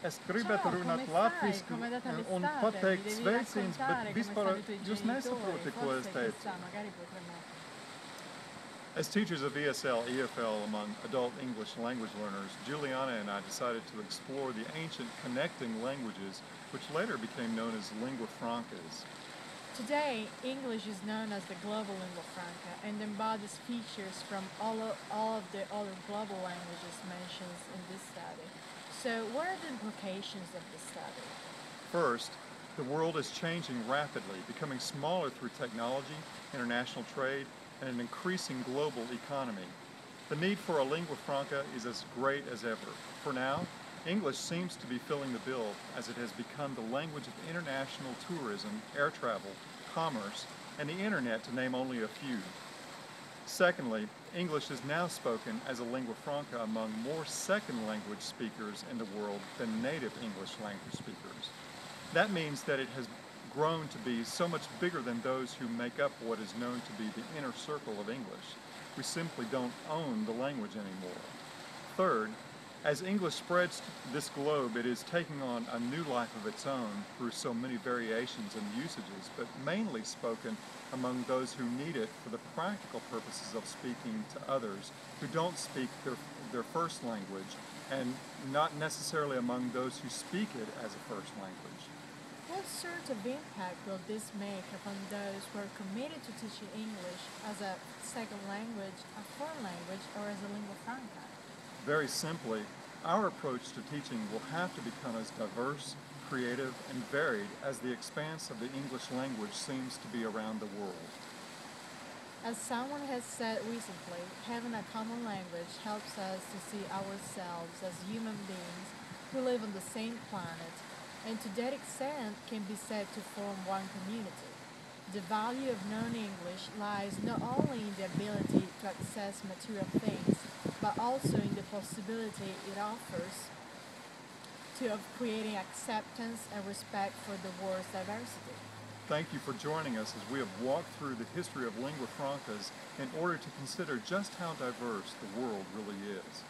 Es gribētu Ciao, runāt come stai? latviski Come è andata un l'estate? Mi pateikt devi sveiciens, bet raccontare come vispār stanno i tuoi jūs genitori. nesaproti, ko es Forse teicu. chissà, magari potremmo... As teachers of ESL, EFL among adult English language learners, Giuliana and I decided to explore the ancient connecting languages, which later became known as Lingua Francas. Today, English is known as the global lingua franca and embodies features from all of the other global languages mentioned in this study. So, what are the implications of this study? First, the world is changing rapidly, becoming smaller through technology, international trade, and an increasing global economy. The need for a lingua franca is as great as ever. For now, English seems to be filling the bill as it has become the language of international tourism, air travel, commerce, and the internet, to name only a few. Secondly, English is now spoken as a lingua franca among more second language speakers in the world than native English language speakers. That means that it has grown to be so much bigger than those who make up what is known to be the inner circle of English. We simply don't own the language anymore. Third, as English spreads this globe, it is taking on a new life of its own through so many variations and usages, but mainly spoken among those who need it for the practical purposes of speaking to others who don't speak their first language, and not necessarily among those who speak it as a first language. What sort of impact will this make upon those who are committed to teaching English as a second language, a foreign language, or as a lingua franca? Very simply, our approach to teaching will have to become as diverse, creative, and varied as the expanse of the English language seems to be around the world. As someone has said recently, having a common language helps us to see ourselves as human beings who live on the same planet, and to that extent can be said to form one community. The value of knowing English lies not only in the ability to access material things, but also in the possibility it offers of creating acceptance and respect for the world's diversity. Thank you for joining us as we have walked through the history of lingua francas in order to consider just how diverse the world really is.